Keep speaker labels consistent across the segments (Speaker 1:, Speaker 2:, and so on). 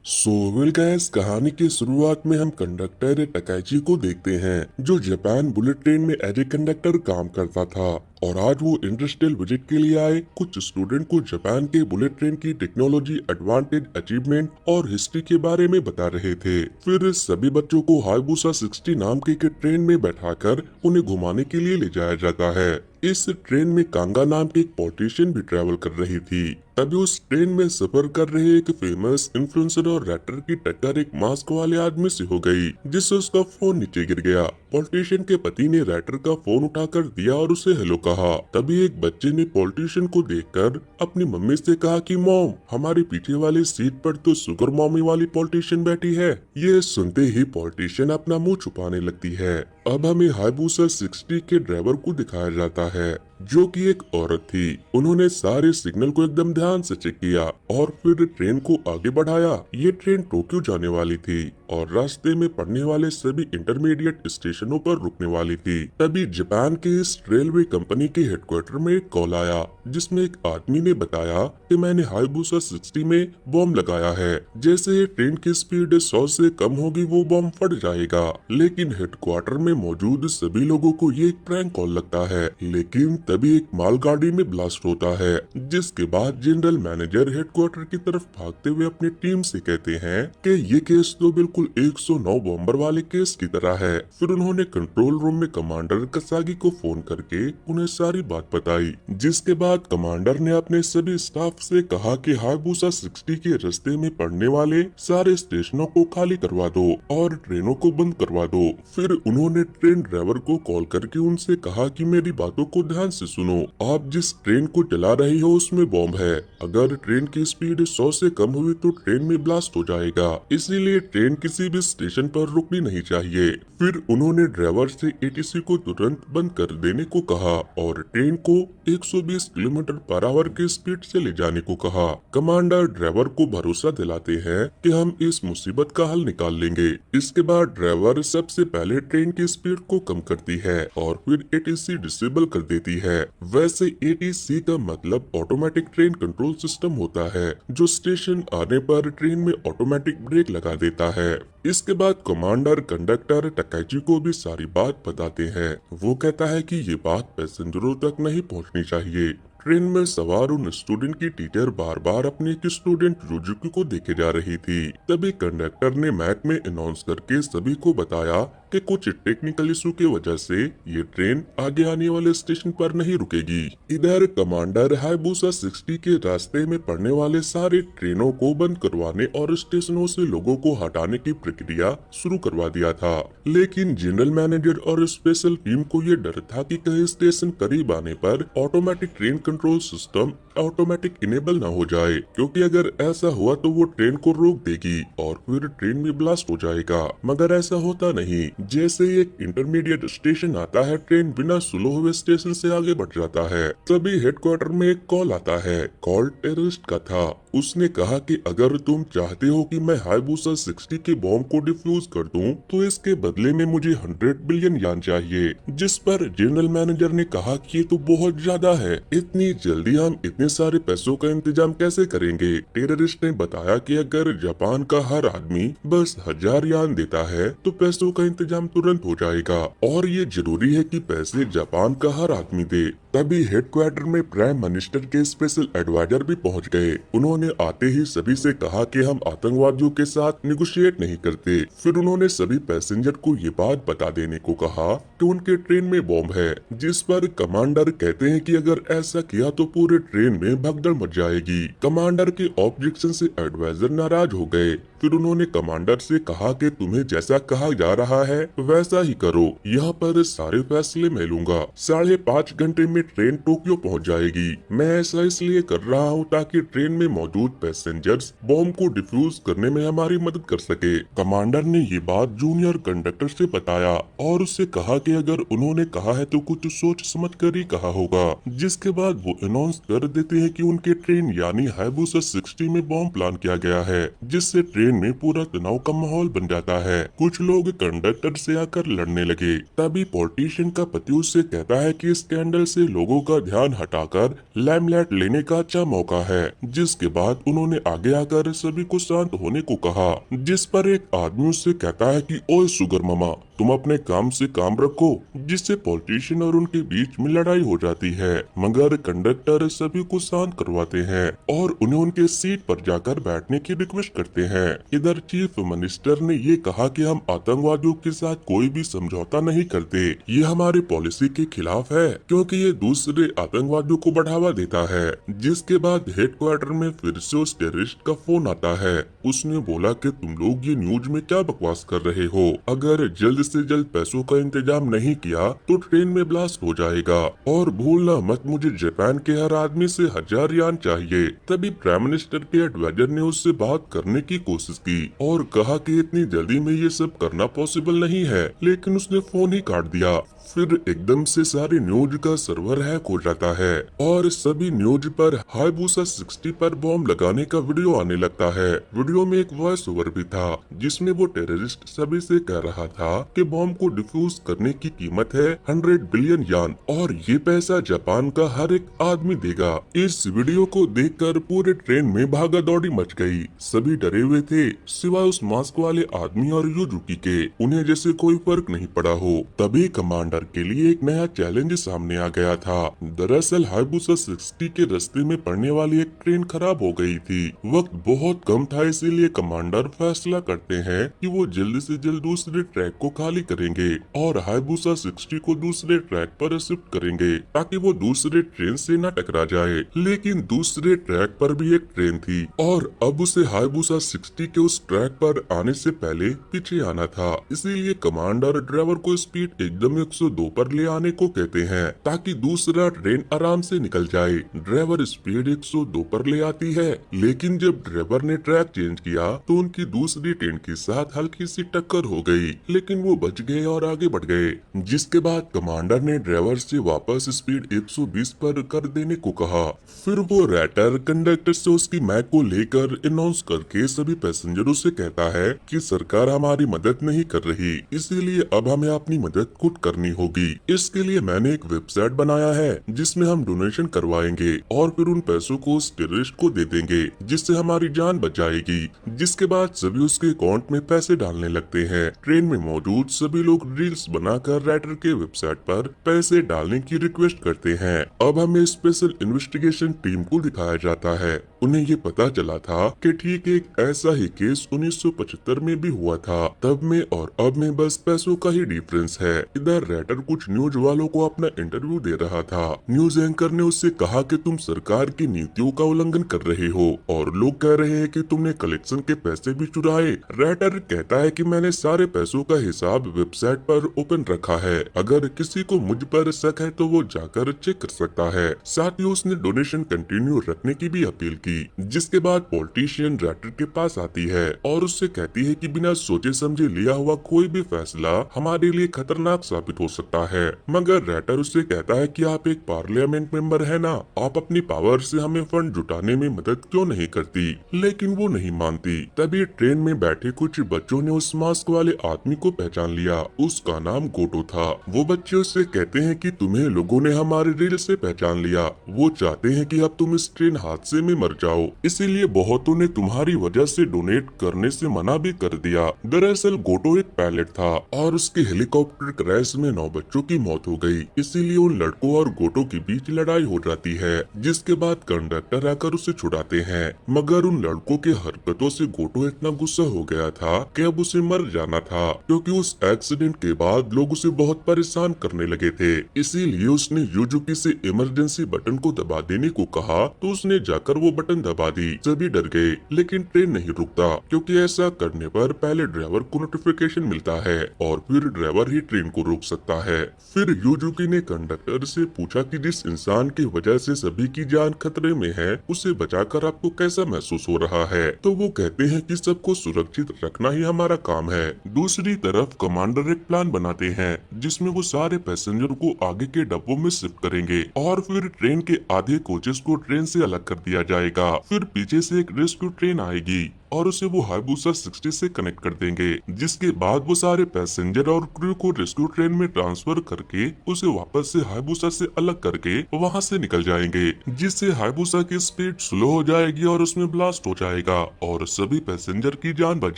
Speaker 1: सोविल gas कहानी की शुरुआत में हम कंडक्टर टकाइची को देखते हैं, जो जापान बुलेट ट्रेन में एज ए कंडक्टर काम करता था। और आज वो इंडस्ट्रियल विजिट के लिए आए कुछ स्टूडेंट को जापान के बुलेट ट्रेन की टेक्नोलॉजी, एडवांटेज, अचीवमेंट और हिस्ट्री के बारे में बता रहे थे। फिर सभी बच्चों को हायाबुसा 60 नाम की ट्रेन में बैठाकर उन्हें घुमाने के लिए ले जाया जाता है। इस ट्रेन में कांगा नाम की एक पॉलिटिशियन भी ट्रेवल कर रही थी। तभी उस ट्रेन में सफर कर रहे एक फेमस इन्फ्लुएंसर और रैटर की टक्कर एक मास्क वाले आदमी से हो गई, जिससे उसका फोन नीचे गिर गया। पॉलिटिशियन के पति ने रैटर का फोन उठाकर दिया और उसे हेलो कहा। तभी एक बच्चे ने पॉलिटिशियन को देखकर अपनी मम्मी से कहा कि मॉम, हमारे पीछे वाली सीट पर तो सुगर मॉमी वाली पॉलिटिशियन बैठी है। ये सुनते ही पॉलिटिशियन अपना मुंह छुपाने लगती है। अब हमें हायाबुसा 60 के ड्राइवर को दिखाया जाता है, जो कि एक औरत थी। उन्होंने सारे सिग्नल को एकदम ध्यान से चेक किया और फिर ट्रेन को आगे बढ़ाया। ये ट्रेन टोक्यो जाने वाली थी और रास्ते में पड़ने वाले सभी इंटरमीडिएट स्टेशनों पर रुकने वाली थी। तभी जापान के इस रेलवे कंपनी के हेडक्वार्टर में एक कॉल आया, जिसमें एक आदमी ने बताया कि मैंने हायाबुसा 60 में बॉम्ब लगाया है। जैसे ट्रेन की स्पीड 100 से कम होगी वो बॉम्ब फट जाएगा। लेकिन हेडक्वार्टर में मौजूद सभी लोगों को ये एक प्रैंक कॉल लगता है। लेकिन तभी एक मालगाड़ी में ब्लास्ट होता है, जिसके बाद जनरल मैनेजर हेडक्वार्टर की तरफ भागते हुए अपनी टीम से कहते हैं कि ये केस तो बिल्कुल 109 बॉम्बर वाले केस की तरह है। फिर उन्होंने कंट्रोल रूम में कमांडर कसागी को फोन करके उन्हें सारी बात बताई, जिसके बाद कमांडर ने अपने सभी स्टाफ से कहा कि हायाबुसा 60 के रास्ते में पड़ने वाले सारे स्टेशनों को खाली करवा दो और ट्रेनों को बंद करवा दो। फिर उन्होंने ट्रेन ड्राइवर को कॉल करके उनसे कहा कि मेरी बातों को ध्यान से सुनो। आप जिस ट्रेन को चला रही हो उसमें बॉम्ब है। अगर ट्रेन की स्पीड 100 से कम हुई तो ट्रेन में ब्लास्ट हो जाएगा, इसीलिए ट्रेन किसी भी स्टेशन पर रुकनी नहीं चाहिए। फिर उन्होंने ड्राइवर से एटीसी को तुरंत बंद कर देने को कहा और ट्रेन को 120 किलोमीटर पर आवर की स्पीड से ले जाने को कहा। कमांडर ड्राइवर को भरोसा दिलाते हैं कि हम इस मुसीबत का हल निकाल लेंगे। इसके बाद ड्राइवर सबसे पहले ट्रेन की स्पीड को कम करती है और फिर एटीसी डिसेबल कर देती है। वैसे एटीसी का मतलब ऑटोमेटिक ट्रेन कंट्रोल सिस्टम होता है, जो स्टेशन आने पर ट्रेन में ऑटोमेटिक ब्रेक लगा देता है। इसके बाद कमांडर कंडक्टर टकाइची को भी सारी बात बताते हैं। वो कहता है कि ये बात पैसेंजरों तक नहीं पहुंचनी चाहिए। ट्रेन में सवार उन स्टूडेंट की टीचर बार बार अपने एक स्टूडेंट रुजुकी को देखे जा रही थी। तभी कंडक्टर ने मैक में अनाउंस करके सभी को बताया कि कुछ टेक्निकल इशू की वजह से ये ट्रेन आगे आने वाले स्टेशन पर नहीं रुकेगी। इधर कमांडर हायाबुसा 60 के रास्ते में पड़ने वाले सारे ट्रेनों को बंद करवाने और स्टेशनों से लोगों को हटाने की प्रक्रिया शुरू करवा दिया था। लेकिन जनरल मैनेजर और स्पेशल टीम को ये डर था कि कहीं स्टेशन करीब आने पर automatic train control system automatic enable ना हो जाए, क्योंकि अगर ऐसा हुआ तो वो ट्रेन को रोक देगी और फिर ट्रेन में ब्लास्ट हो जाएगा। मगर ऐसा होता नहीं। जैसे ही एक इंटरमीडिएट स्टेशन आता है, ट्रेन बिना स्लो हुए स्टेशन से आगे बढ़ जाता है। तभी हेडक्वार्टर में एक कॉल आता है। कॉल टेररिस्ट का था। उसने कहा कि अगर तुम चाहते हो कि मैं हायाबुसा 60 के बॉम्ब को डिफ्यूज कर दूं, तो इसके बदले में मुझे 100 बिलियन यान चाहिए। जिस पर जनरल मैनेजर ने कहा कि ये तो बहुत ज्यादा है, इतनी जल्दी हम इतने सारे पैसों का इंतजाम कैसे करेंगे। टेररिस्ट ने बताया कि अगर जापान का हर आदमी बस 1000 यान देता है तो पैसों का इंतजाम तुरंत हो जाएगा, और ये जरूरी है कि पैसे जापान का हर आदमी दे। तभी हेडक्वार्टर में प्राइम मिनिस्टर के स्पेशल एडवाइजर भी पहुंच गए। उन्होंने आते ही सभी से कहा कि हम आतंकवादियों के साथ निगोशिएट नहीं करते। फिर उन्होंने सभी पैसेंजर को ये बात बता देने को कहा कि उनके ट्रेन में बॉम्ब है। जिस पर कमांडर कहते हैं कि अगर ऐसा किया तो पूरे ट्रेन में भगदड़ मच जाएगी। कमांडर के ऑब्जेक्शन से एडवाइजर नाराज हो गए। फिर उन्होंने कमांडर से कहा कि तुम्हें जैसा कहा जा रहा है वैसा ही करो, यहाँ पर सारे फैसले मैं लूंगा। 5.5 घंटे में ट्रेन टोक्यो पहुँच जाएगी। मैं ऐसा इसलिए कर रहा हूँ ताकि ट्रेन में मौजूद पैसेंजर्स बॉम्ब को डिफ्यूज करने में हमारी मदद कर सके। कमांडर ने ये बात जूनियर कंडक्टर से बताया और उससे कहा कि अगर उन्होंने कहा है तो कुछ सोच समझ कर ही कहा होगा। जिसके बाद वो अनाउंस कर देते हैं कि उनके ट्रेन यानी हायाबुसा 60 में बॉम्ब प्लान किया गया है, जिससे ट्रेन में पूरा तनाव का माहौल बन जाता है। कुछ लोग कंडक्टर से आकर लड़ने लगे। तभी पॉलिटिशियन का पति उससे कहता है कि स्कैंडल से लोगों का ध्यान हटाकर लाइमलाइट लेने का अच्छा मौका है। जिसके बाद उन्होंने आगे आकर सभी को शांत होने को कहा, जिस पर एक आदमी उससे कहता है कि ओए शुगर मामा, तुम अपने काम से काम रखो, जिससे पॉलिटिशियन और उनके बीच में लड़ाई हो जाती है। मगर कंडक्टर सभी को शांत करवाते हैं और उन्हें उनके सीट पर जाकर बैठने की रिक्वेस्ट करते हैं। इधर चीफ मिनिस्टर ने ये कहा कि हम आतंकवादियों के साथ कोई भी समझौता नहीं करते, ये हमारी पॉलिसी के खिलाफ है, क्योंकि ये दूसरे आतंकवादियों को बढ़ावा देता है। जिसके बाद हेडक्वार्टर में फिर से उस टेररिस्ट का फोन आता है। उसने बोला कि तुम लोग ये न्यूज में क्या बकवास कर रहे हो, अगर जल्द से जल्द पैसों का इंतजाम नहीं किया तो ट्रेन में ब्लास्ट हो जाएगा, और भूलना मत मुझे जापान के हर आदमी से 1000 यान चाहिए। तभी प्राइम मिनिस्टर के एडवाइजर ने उससे बात करने की कोशिश की और कहा कि इतनी जल्दी में ये सब करना पॉसिबल नहीं है, लेकिन उसने फोन ही काट दिया। फिर एकदम से सारी न्यूज का सर्वर हैक हो जाता है और सभी न्यूज पर हायबुसा 60 पर बॉम्ब लगाने का वीडियो आने लगता है। वीडियो में एक वॉइस ओवर भी था जिसमें वो टेररिस्ट सभी से कह रहा था कि बॉम्ब को डिफ्यूज करने की कीमत है 100 बिलियन यान और ये पैसा जापान का हर एक आदमी देगा। इस वीडियो को देखकर पूरे ट्रेन में भागा दौड़ी मच गई। सभी डरे हुए थे सिवाय उस मास्क वाले आदमी और यूजुकी के, उन्हें जैसे कोई फर्क नहीं पड़ा हो। तभी कमांडर के लिए एक नया चैलेंज सामने आ गया था। दरअसल हायबुसा 60 के रास्ते में पड़ने वाली एक ट्रेन खराब हो गई थी। वक्त बहुत कम था, इसीलिए कमांडर फैसला करते हैं कि वो जल्द से जल्द दूसरे ट्रैक को खाली करेंगे और हायबुसा 60 को दूसरे ट्रैक पर शिफ्ट करेंगे ताकि वो दूसरे ट्रेन से न टकरा जाए। लेकिन दूसरे ट्रैक पर भी एक ट्रेन थी और अब उसे हायबुसा 60 के उस ट्रैक पर आने से पहले पीछे आना था। इसीलिए कमांडर ड्राइवर को स्पीड एकदम 102 पर ले आने को कहते हैं ताकि दूसरा ट्रेन आराम से निकल जाए। ड्राइवर स्पीड 102 पर ले आती है, लेकिन जब ड्राइवर ने ट्रैक चेंज किया तो उनकी दूसरी ट्रेन के साथ हल्की सी टक्कर हो गई, लेकिन वो बच गए और आगे बढ़ गए। जिसके बाद कमांडर ने ड्राइवर से वापस स्पीड 120 पर कर देने को कहा। फिर वो रैटर कंडक्टर से उसकी मैप को लेकर अनाउंस करके सभी पैसेंजरों से कहता है कि सरकार हमारी मदद नहीं कर रही, इसीलिए अब हमें अपनी मदद खुद करनी होगी। इसके लिए मैंने एक वेबसाइट बनाया है जिसमें हम डोनेशन करवाएंगे और फिर उन पैसों को उस टेररिस्ट को दे देंगे, जिससे हमारी जान बच जाएगी। जिसके बाद सभी उसके अकाउंट में पैसे डालने लगते हैं। ट्रेन में मौजूद सभी लोग रील्स बनाकर राइटर के वेबसाइट पर पैसे डालने की रिक्वेस्ट करते हैं। अब हमें स्पेशल इन्वेस्टिगेशन टीम को दिखाया जाता है। उन्हें ये पता चला था कि ठीक एक ऐसा ही केस 1975 में भी हुआ था। तब में और अब में बस पैसों का ही डिफरेंस है। इधर राइटर कुछ न्यूज वालों को अपना इंटरव्यू दे रहा था। न्यूज एंकर ने उससे कहा कि तुम सरकार की नीतियों का उल्लंघन कर रहे हो और लोग कह रहे हैं कि तुमने कलेक्शन के पैसे भी चुराए। राइटर कहता है कि मैंने सारे पैसों का हिसाब वेबसाइट पर ओपन रखा है, अगर किसी को मुझ पर शक है तो वो जाकर चेक कर सकता है। साथ ही उसने डोनेशन कंटिन्यू रखने की भी अपील की। जिसके बाद पॉलिटिशियन राइटर के पास आती है और उससे कहती है कि बिना सोचे समझे लिया हुआ कोई भी फैसला हमारे लिए खतरनाक साबित हो सकता है। मगर राइटर उससे कहता है कि आप एक पार्लियामेंट मेंबर है ना, आप अपनी पावर से हमें फंड जुटाने में मदद क्यों नहीं करती। लेकिन वो नहीं मानती। तभी ट्रेन में बैठे कुछ बच्चों ने उस मास्क वाले आदमी को पहचान लिया। उसका नाम गोटो था। वो बच्चे उससे कहते हैं कि तुम्हें लोगों ने हमारे रील से पहचान लिया। वो चाहते हैं कि अब तुम इस ट्रेन हादसे में मर जाओ, इसीलिए बहुतों ने तुम्हारी वजह से डोनेट करने से मना भी कर दिया। दरअसल गोटो एक पायलट था और उसके हेलीकॉप्टर क्रैश में 9 बच्चों की मौत हो गई, इसीलिए उन लड़कों और गोटो के बीच लड़ाई हो जाती है। जिसके बाद कंडक्टर आकर उसे छुड़ाते हैं, मगर उन लड़कों के हरकतों से गोटो इतना गुस्सा हो गया था कि अब उसे मर जाना था, क्योंकि उस एक्सीडेंट के बाद लोग उसे बहुत परेशान करने लगे थे। इसीलिए उसने यूजुकी से इमरजेंसी बटन को दबा देने को कहा तो उसने जाकर वो बटन दबा दी। सभी डर गए, लेकिन ट्रेन नहीं रुकता, क्योंकि ऐसा करने पर पहले ड्राइवर को नोटिफिकेशन मिलता है और फिर ड्राइवर ही ट्रेन को रोक सकता है। फिर यूजुकी ने कंडक्टर से पूछा कि जिस इंसान की वजह से सभी की जान खतरे में है, उसे बचाकर आपको कैसा महसूस हो रहा है। तो वो कहते हैं कि सबको सुरक्षित रखना ही हमारा काम है। दूसरी तरफ कमांडर एक प्लान बनाते हैं जिसमें वो सारे पैसेंजर को आगे के डब्बों में शिफ्ट करेंगे और फिर ट्रेन के आधे कोचेस को ट्रेन से अलग कर दिया जाएगा। फिर पीछे से एक रेस्क्यू ट्रेन आएगी और उसे वो हायाबुसा 60 से कनेक्ट कर देंगे, जिसके बाद वो सारे पैसेंजर और क्रू को रेस्क्यू ट्रेन में ट्रांसफर करके उसे वापस से हायाबुसा से अलग करके वहाँ से निकल जाएंगे, जिससे हायाबुसा की स्पीड स्लो हो जाएगी और उसमें ब्लास्ट हो जाएगा और सभी पैसेंजर की जान बच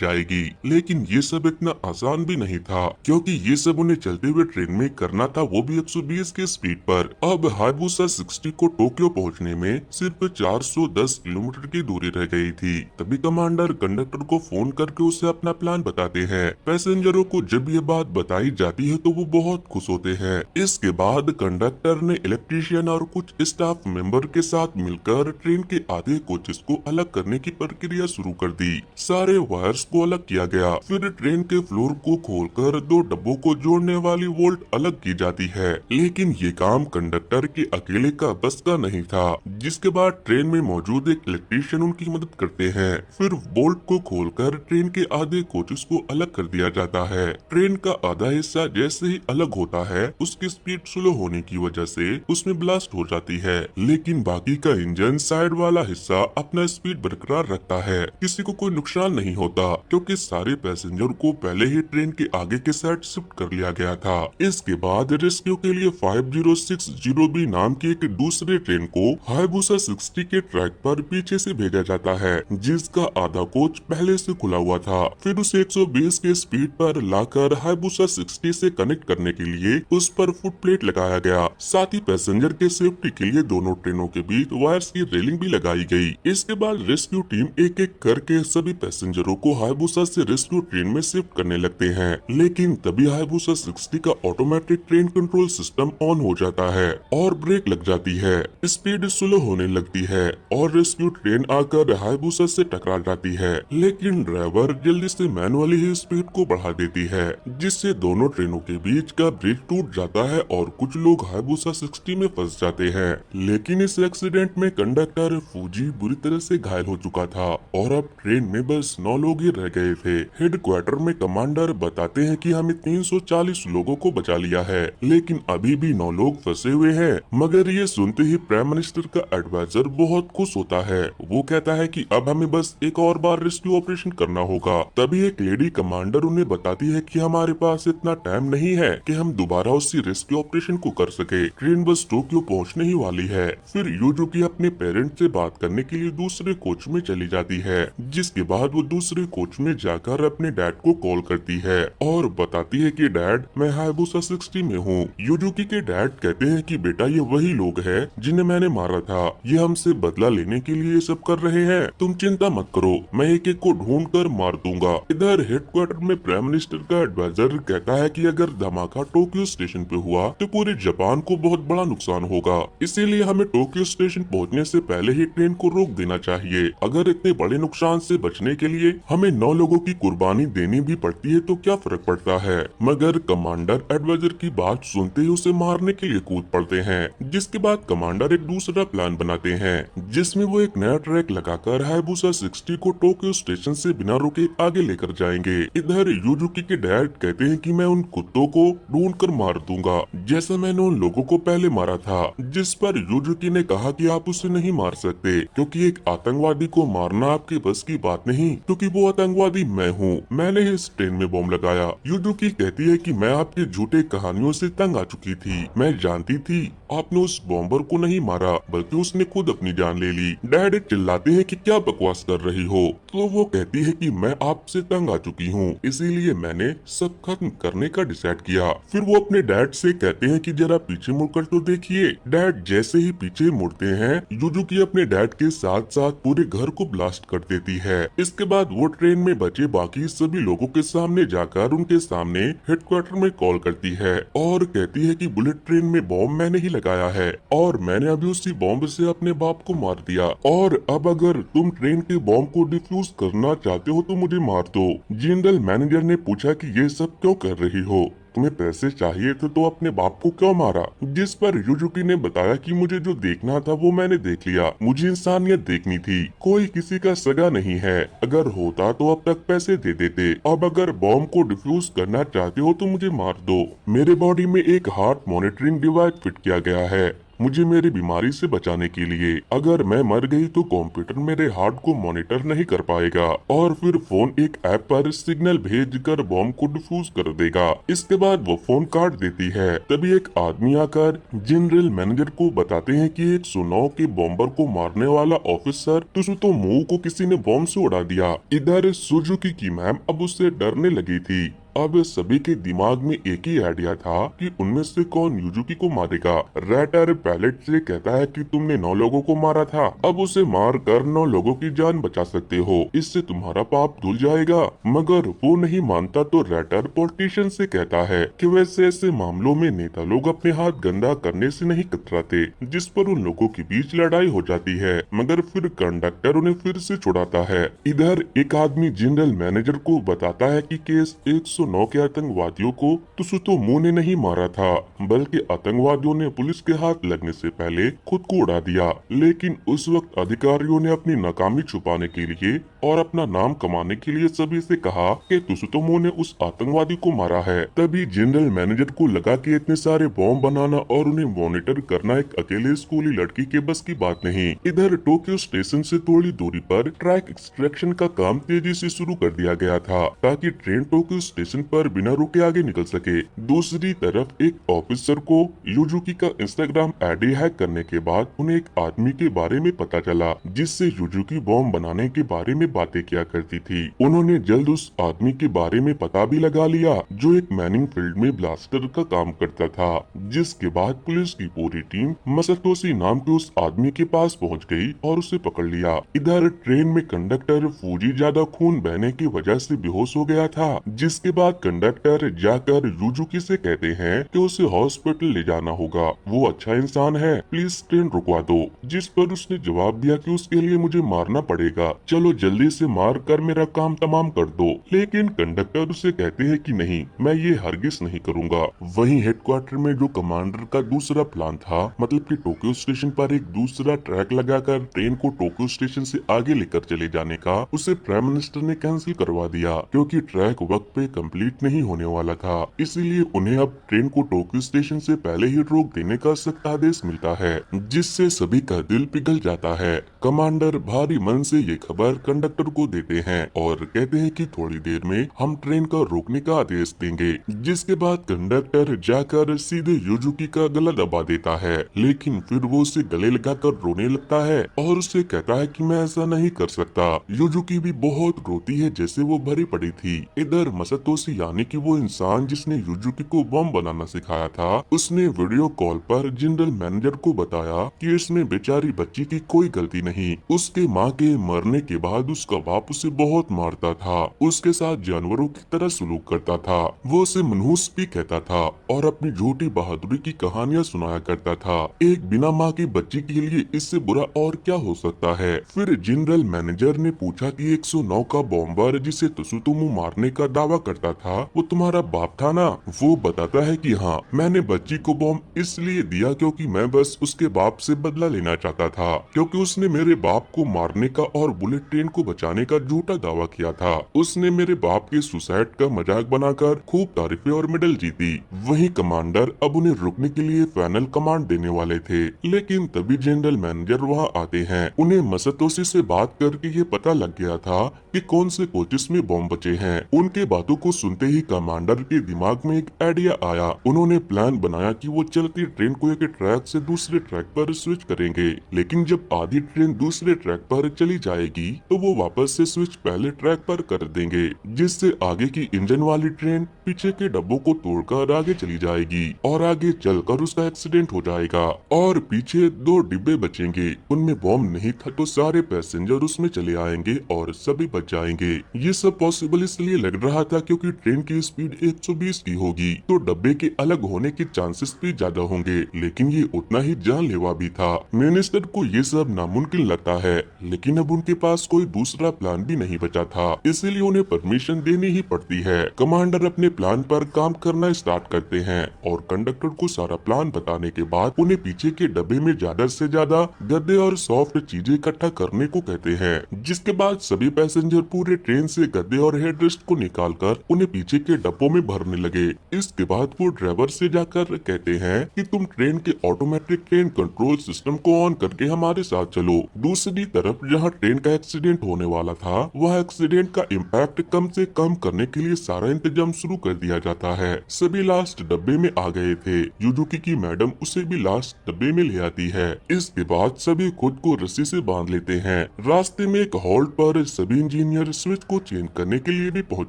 Speaker 1: जाएगी। लेकिन ये सब इतना आसान भी नहीं था, क्योंकि ये सब उन्हें चलते हुए ट्रेन में करना था, वो भी 120 के स्पीड पर। अब हायाबुसा 60 को टोक्यो पहुंचने में सिर्फ 410 किलोमीटर की दूरी रह गई थी। तभी कमांडर कंडक्टर को फोन करके उसे अपना प्लान बताते हैं। पैसेंजरों को जब ये बात बताई जाती है तो वो बहुत खुश होते हैं। इसके बाद कंडक्टर ने इलेक्ट्रीशियन और कुछ स्टाफ मेंबर के साथ मिलकर ट्रेन के आधे कोचेस को अलग करने की प्रक्रिया शुरू कर दी। सारे वायर्स को अलग किया गया, फिर ट्रेन के फ्लोर को खोलकर 2 डब्बों को जोड़ने वाली वोल्ट अलग की जाती है। लेकिन ये काम कंडक्टर के अकेले का बस का नहीं था, जिसके बाद ट्रेन में मौजूद एक इलेक्ट्रीशियन उनकी मदद करते हैं। फिर बोल्ट को खोलकर ट्रेन के आधे कोचेस को अलग कर दिया जाता है। ट्रेन का आधा हिस्सा जैसे ही अलग होता है, उसकी स्पीड स्लो होने की वजह से उसमें ब्लास्ट हो जाती है, लेकिन बाकी का इंजन साइड वाला हिस्सा अपना स्पीड बरकरार रखता है। किसी को कोई नुकसान नहीं होता, क्योंकि सारे पैसेंजर को पहले ही ट्रेन के आगे के साइड शिफ्ट कर लिया गया था। इसके बाद रेस्क्यू के लिए 5060B नाम की एक दूसरे ट्रेन को हायाबुसा 60 के ट्रैक पर पीछे से भेजा जाता है, जिसका आधा कोच पहले से खुला हुआ था। फिर उसे 120 के स्पीड पर लाकर हायाबुसा 60 से कनेक्ट करने के लिए उस पर फुट प्लेट लगाया गया। साथ ही पैसेंजर के सेफ्टी के लिए दोनों ट्रेनों के बीच वायर्स की रेलिंग भी लगाई गई। इसके बाद रेस्क्यू टीम एक एक करके सभी पैसेंजरों को हायाबुसा से रेस्क्यू ट्रेन में शिफ्ट करने लगते हैं। लेकिन तभी हायाबुसा 60 का automatic train control system on हो जाता है और ब्रेक लग जाती है। स्पीड स्लो होने लगती है और रेस्क्यू ट्रेन आकर हायाबुसा से टकरा जाती है, लेकिन ड्राइवर जल्दी से मैनुअली ही स्पीड को बढ़ा देती है, जिससे दोनों ट्रेनों के बीच का ब्रिज टूट जाता है और कुछ लोग हायाबुसा 60 में फंस जाते हैं। लेकिन इस एक्सीडेंट में कंडक्टर फूजी बुरी तरह से घायल हो चुका था और अब ट्रेन में बस 9 लोग ही रह गए थे। हेडक्वार्टर में कमांडर बताते हैं कि हमें 340 लोगों को बचा लिया है, लेकिन अभी भी 9 लोग फंसे हुए हैं। मगर ये सुनते ही प्राइम मिनिस्टर का एडवाइजर बहुत खुश होता है। वो कहता है कि अब हमें बस एक और बार रेस्क्यू ऑपरेशन करना होगा। तभी एक लेडी कमांडर उन्हें बताती है कि हमारे पास इतना टाइम नहीं है कि हम दोबारा उसी रेस्क्यू ऑपरेशन को कर सके। ट्रेन बस टोक्यो पहुंचने ही वाली है। फिर यूजुकी अपने पेरेंट्स से बात करने के लिए दूसरे कोच में चली जाती है, जिसके बाद वो दूसरे कोच में जाकर अपने डैड को कॉल करती है और बताती है कि डैड, मैं हायाबुसा 60 में हूँ। यूजुकी के डैड कहते हैं कि बेटा, ये वही लोग हैं जिन्हें मैंने मारा था। ये हमसे बदला लेने के लिए ये सब कर रहे हैं। तुम चिंता मत करो, मैं एक एक को ढूंढ कर मार दूंगा। इधर हेडक्वार्टर में प्राइम मिनिस्टर का एडवाइजर कहता है कि अगर धमाका टोक्यो स्टेशन पे हुआ तो पूरे जापान को बहुत बड़ा नुकसान होगा, इसीलिए हमें टोक्यो स्टेशन पहुंचने से पहले ही ट्रेन को रोक देना चाहिए। अगर इतने बड़े नुकसान से बचने के लिए हमें 9 लोगों की कुर्बानी देनी भी पड़ती है तो क्या फर्क पड़ता है। मगर कमांडर एडवाइजर की बात सुनते ही उसे मारने के लिए कूद पड़ते हैं, जिसके बाद कमांडर एक दूसरा प्लान बनाते हैं, जिसमें वो एक नया ट्रैक लगाकर हायाबुसा 60 को टोक्यो स्टेशन से बिना रुके आगे लेकर जाएंगे। इधर यूजुकी के डैड कहते हैं कि मैं उन कुत्तों को ढूंढ कर मार दूंगा, जैसा मैंने उन लोगों को पहले मारा था। जिस पर यूजुकी ने कहा कि आप उसे नहीं मार सकते, क्योंकि एक आतंकवादी को मारना आपके बस की बात नहीं, क्योंकि वो आतंकवादी मैं हूँ। मैंने ही इस ट्रेन में बॉम्ब लगाया। यूजुकी कहती है कि मैं आपके झूठे कहानियों से तंग आ चुकी थी। मैं जानती थी आपने उस बॉम्बर को नहीं मारा, बल्कि उसने खुद अपनी जान ले ली। डैड चिल्लाते हैं कि क्या बकवास कर रही हो, तो वो कहती है कि मैं आपसे तंग आ चुकी हूँ, इसीलिए मैंने सब खत्म करने का डिसाइड किया। फिर वो अपने डैड से कहते हैं कि जरा पीछे मुड़कर तो देखिए। डैड जैसे ही पीछे मुड़ते हैं, यूजुकी अपने डैड के साथ साथ पूरे घर को ब्लास्ट कर देती है। इसके बाद वो ट्रेन में बचे बाकी सभी लोगों के सामने जाकर उनके सामने हेडक्वार्टर में कॉल करती है और कहती है कि बुलेट ट्रेन में बॉम्ब मैंने ही लगाया है और मैंने अभी उसी बॉम्ब से अपने बाप को मार दिया, और अब अगर तुम ट्रेन के बॉम्ब को डिफ्यूज करना चाहते हो तो मुझे मार दो। जनरल मैनेजर ने पूछा कि ये सब क्यों कर रही हो, तुम्हें पैसे चाहिए थे तो अपने बाप को क्यों मारा। जिस पर यूजुकी ने बताया कि मुझे जो देखना था वो मैंने देख लिया, मुझे इंसानियत देखनी थी। कोई किसी का सगा नहीं है, अगर होता तो अब तक पैसे दे देते। अब अगर बॉम्ब को डिफ्यूज करना चाहते हो तो मुझे मार दो। मेरे बॉडी में एक हार्ट मॉनिटरिंग डिवाइस फिट किया गया है, मुझे मेरी बीमारी से बचाने के लिए। अगर मैं मर गई तो कंप्यूटर मेरे हार्ट को मॉनिटर नहीं कर पाएगा और फिर फोन एक ऐप पर सिग्नल भेजकर बॉम्ब को डिफ्यूज कर देगा। इसके बाद वो फोन काट देती है। तभी एक आदमी आकर जनरल मैनेजर को बताते हैं कि 109 के बॉम्बर को मारने वाला ऑफिसर त्सुतोमू को किसी ने बॉम्ब से उड़ा दिया। इधर सुजुकी की मैम अब उससे डरने लगी थी। अब सभी के दिमाग में एक ही आइडिया था कि उनमें से कौन युजुकी को मारेगा। रैटर पैलेट से कहता है कि तुमने 9 लोगों को मारा था, अब उसे मार कर 9 लोगों की जान बचा सकते हो, इससे तुम्हारा पाप धुल जाएगा। मगर वो नहीं मानता तो रैटर पॉलिटिशियन से कहता है कि वैसे ऐसे मामलों में नेता लोग अपने हाथ गंदा करने से नहीं कतराते, जिस पर उन लोगों के बीच लड़ाई हो जाती है। मगर फिर कंडक्टर उन्हें फिर से छुड़ाता है। इधर एक आदमी जनरल मैनेजर को बताता है कि केस 109 के आतंकवादियों को त्सुतोमू ने नहीं मारा था, बल्कि आतंकवादियों ने पुलिस के हाथ लगने से पहले खुद को उड़ा दिया। लेकिन उस वक्त अधिकारियों ने अपनी नाकामी छुपाने के लिए और अपना नाम कमाने के लिए सभी से कहा कि त्सुतोमू ने उस आतंकवादी को मारा है। तभी जनरल मैनेजर को लगा कि इतने सारे बॉम्ब बनाना और उन्हें मॉनिटर करना एक अकेले स्कूली लड़की के बस की बात नहीं। इधर टोक्यो स्टेशन से थोड़ी दूरी पर ट्रैक एक्सट्रैक्शन का काम तेजी से शुरू कर दिया गया था, ताकि ट्रेन टोक्यो स्टेशन पर बिना रुके आगे निकल सके। दूसरी तरफ एक ऑफिसर को युजुकी का इंस्टाग्राम आईडी हैक करने के बाद उन्हें एक आदमी के बारे में पता चला, जिससे युजुकी बॉम्ब बनाने के बारे में बातें किया करती थी। उन्होंने जल्द उस आदमी के बारे में पता भी लगा लिया, जो एक मैनिंग फील्ड में ब्लास्टर का काम करता था। जिसके बाद पुलिस की पूरी टीम मसतोशी नाम के उस आदमी के पास पहुंच गई और उसे पकड़ लिया। इधर ट्रेन में कंडक्टर फूजी ज्यादा खून बहने की वजह से बेहोश हो गया था, जिसके बाद कंडक्टर जाकर युजुकी से कहते हैं कि उसे हॉस्पिटल ले जाना होगा, वो अच्छा इंसान है, प्लीज ट्रेन रुकवा दो। जिस पर उसने जवाब दिया कि उसके लिए मुझे मारना पड़ेगा, चलो जल्दी से मार कर मेरा काम तमाम कर दो। लेकिन कंडक्टर उसे कहते हैं कि नहीं, मैं ये हरगिज नहीं करूंगा। वहीं हेडक्वार्टर में जो कमांडर का दूसरा प्लान था, मतलब कि टोक्यो स्टेशन पर एक दूसरा ट्रैक लगाकर ट्रेन को टोक्यो स्टेशन से आगे लेकर चले जाने का, उसे प्राइम मिनिस्टर ने कैंसिल करवा दिया, क्योंकि ट्रैक वक्त पे कंप्लीट नहीं होने वाला था। इसीलिए उन्हें अब ट्रेन को टोक्यो स्टेशन से पहले ही रोक देने का सख्त आदेश मिलता है, जिससे सभी का दिल पिघल जाता है। कमांडर भारी मन से ये खबर कंडक्टर को देते हैं और कहते हैं कि थोड़ी देर में हम ट्रेन का रोकने का आदेश देंगे। जिसके बाद कंडक्टर जाकर सीधे युजुकी का गला दबा देता है, लेकिन फिर वो उसे गले लगाकर रोने लगता है और उसे कहता है कि मैं ऐसा नहीं कर सकता। युजुकी भी बहुत रोती है, जैसे वो भरी पड़ी थी। इधर मसतोशी यानी कि वो इंसान जिसने युजुकी को बम बनाना सिखाया था, उसने वीडियो कॉल पर जनरल मैनेजर को बताया कि इसमें बेचारी बच्ची की कोई गलती नहीं। उसके माँ के मरने के बाद उसका बाप उसे बहुत मारता था, उसके साथ जानवरों की तरह सलूक करता था, वो उसे मनहूस भी कहता था और अपनी झूठी बहादुरी की कहानियाँ सुनाया करता था। एक बिना माँ की बच्ची के लिए इससे बुरा और क्या हो सकता है। फिर जनरल मैनेजर ने पूछा कि 109 का बॉम्बर जिसे त्सुतोमू मारने का दावा करता था, वो तुम्हारा बाप था ना? वो बताता है कि हाँ, मैंने बच्ची को बॉम्ब इसलिए दिया क्योंकि मैं बस उसके बाप से बदला लेना चाहता था, क्योंकि उसने मेरे बाप को मारने का और बुलेट ट्रेन को बचाने का झूठा दावा किया था। उसने मेरे बाप के सुसाइड का मजाक बनाकर खूब तारीफें और मेडल जीती। वहीं कमांडर अब उन्हें रुकने के लिए फाइनल कमांड देने वाले थे, लेकिन तभी जनरल मैनेजर वहाँ आते हैं। उन्हें मसतोशी से बात करके ये पता लग गया था कि कौन से कोचेस में बॉम्ब बचे हैं। उनके बातों को सुनते ही कमांडर के दिमाग में एक आइडिया आया। उन्होंने प्लान बनाया कि वो चलती ट्रेन को एक ट्रैक से दूसरे ट्रैक पर स्विच करेंगे, लेकिन जब आधी ट्रेन दूसरे ट्रैक पर चली जाएगी तो वो वापस से स्विच पहले ट्रैक पर कर देंगे, जिससे आगे की इंजन वाली ट्रेन पीछे के डब्बों को तोड़कर आगे चली जाएगी और आगे चलकर उसका एक्सीडेंट हो जाएगा और पीछे 2 डिब्बे बचेंगे। उनमें बॉम्ब नहीं था तो सारे पैसेंजर उसमें चले आएंगे और सभी बच जाएंगे। ये सब पॉसिबल इसलिए लग रहा था क्योंकि ट्रेन की स्पीड 120 की होगी, तो डब्बे के अलग होने के चांसेस भी ज्यादा होंगे, लेकिन ये उतना ही जानलेवा भी था। मिनिस्टर को ये सब नामुमकिन लगता है, लेकिन अब उनके पास कोई दूसरा प्लान भी नहीं बचा था, इसीलिए उन्हें परमिशन देनी ही पड़ती है। कमांडर अपने प्लान पर काम करना स्टार्ट करते हैं और कंडक्टर को सारा प्लान बताने के बाद उन्हें पीछे के डब्बे में ज्यादा से ज्यादा गद्दे और सॉफ्ट चीजें इकट्ठा करने को कहते हैं। जिसके बाद सभी पैसेंजर पूरे ट्रेन से गद्दे और हेडरेस्ट को निकालकर उन्हें पीछे के डब्बों में भरने लगे। इसके बाद वो ड्राइवर से जाकर कहते हैं कि तुम ट्रेन के ऑटोमेटिक ट्रेन कंट्रोल सिस्टम को ऑन करके हमारे साथ चलो। दूसरी तरफ जहाँ ट्रेन का एक्सीडेंट होने वाला था, वह एक्सीडेंट का इम्पैक्ट कम से कम करने के लिए सारा इंतजाम शुरू कर दिया जाता है। सभी लास्ट डब्बे में आ गए थे। युजुकी की मैडम उसे भी लास्ट डब्बे में ले आती है। इसके बाद सभी खुद को रस्सी से बांध लेते हैं। रास्ते में एक हॉल्ट पर सभी इंजीनियर स्विच को चेंज करने के लिए भी पहुंच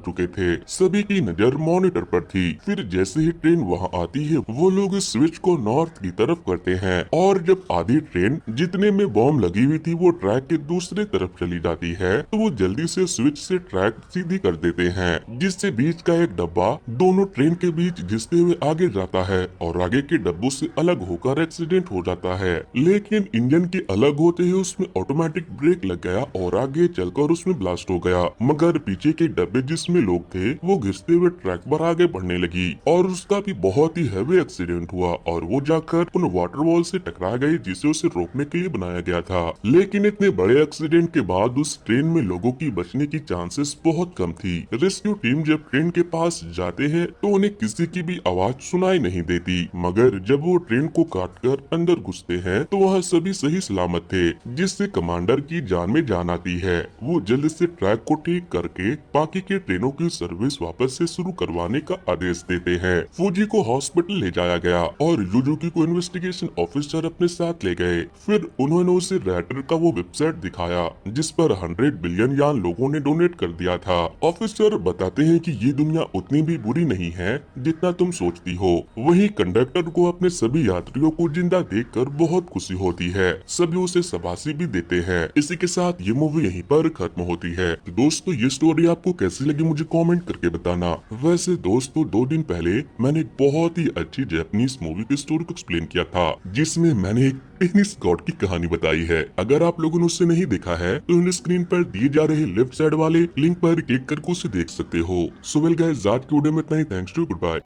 Speaker 1: चुके थे। सभी की नजर मॉनिटर पर थी। फिर जैसे ही ट्रेन वहां आती है, वो लोग इस स्विच को नॉर्थ की तरफ करते हैं और जब आधी ट्रेन जितने में बॉम्ब लगी हुई थी वो ट्रैक के दूसरे तरफ चली जाती है, तो वो जल्दी से स्विच से ट्रैक सीधी कर देते हैं, जिससे बीच का एक डब्बा दोनों ट्रेन के बीच घिसते हुए आगे जाता है और आगे के डब्बों से अलग होकर एक्सीडेंट हो जाता है। लेकिन इंजन के अलग होते ही उसमें ऑटोमेटिक ब्रेक लग गया और आगे चलकर उसमें ब्लास्ट हो गया। मगर पीछे के डब्बे जिसमें लोग थे वो घिसते हुए ट्रैक पर आगे बढ़ने लगी और उसका भी बहुत ही हैवी एक्सीडेंट हुआ और वो जाकर उन वाटर वॉल से टकरा गई जिसे उसे रोकने के लिए बनाया गया था। लेकिन इतने बड़े एक्सीडेंट के बाद उस ट्रेन में लोगों की बचने की चांसेस बहुत कम थी। रेस्क्यू टीम जब ट्रेन के पास जाते हैं तो उन्हें किसी की भी आवाज सुनाई नहीं देती, मगर जब वो ट्रेन को काटकर अंदर घुसते हैं तो वह सभी सही सलामत थे, जिससे कमांडर की जान में जान आती है। वो जल्द से ट्रैक को ठीक करके बाकी के ट्रेनों की सर्विस वापस से शुरू करवाने का आदेश देते हैं। फूजी को हॉस्पिटल ले जाया गया और युजुकी को इन्वेस्टिगेशन ऑफिसर अपने साथ ले गए। फिर उन्होंने उसे रैटर का वो वेबसाइट दिखाया जिस पर 100 बिलियन यान लोगों ने डोनेट कर दिया था। ऑफिसर बताते हैं कि ये दुनिया उतनी भी बुरी नहीं है जितना तुम सोचती हो। वहीं कंडक्टर को अपने सभी यात्रियों को जिंदा देखकर बहुत खुशी होती है। सभी उसे शाबाशी भी देते हैं। इसी के साथ ये मूवी यहीं पर खत्म होती है। तो दोस्तों, ये स्टोरी आपको कैसी लगी मुझे कमेंट करके बताना। वैसे दोस्तों, 2 दिन पहले मैंने एक बहुत ही अच्छी जापानीज मूवी की स्टोरी को एक्सप्लेन किया था, जिसमें मैंने एक टेनिस गॉड की कहानी बताई है। अगर आप लोगों ने उसे नहीं देखा है तो इन स्क्रीन पर दिए जा रहे लेफ्ट साइड वाले लिंक पर क्लिक करके उसे देख सकते हो। सो वेल गाइस, आज की वीडियो में इतना ही। Thanks to, good bye.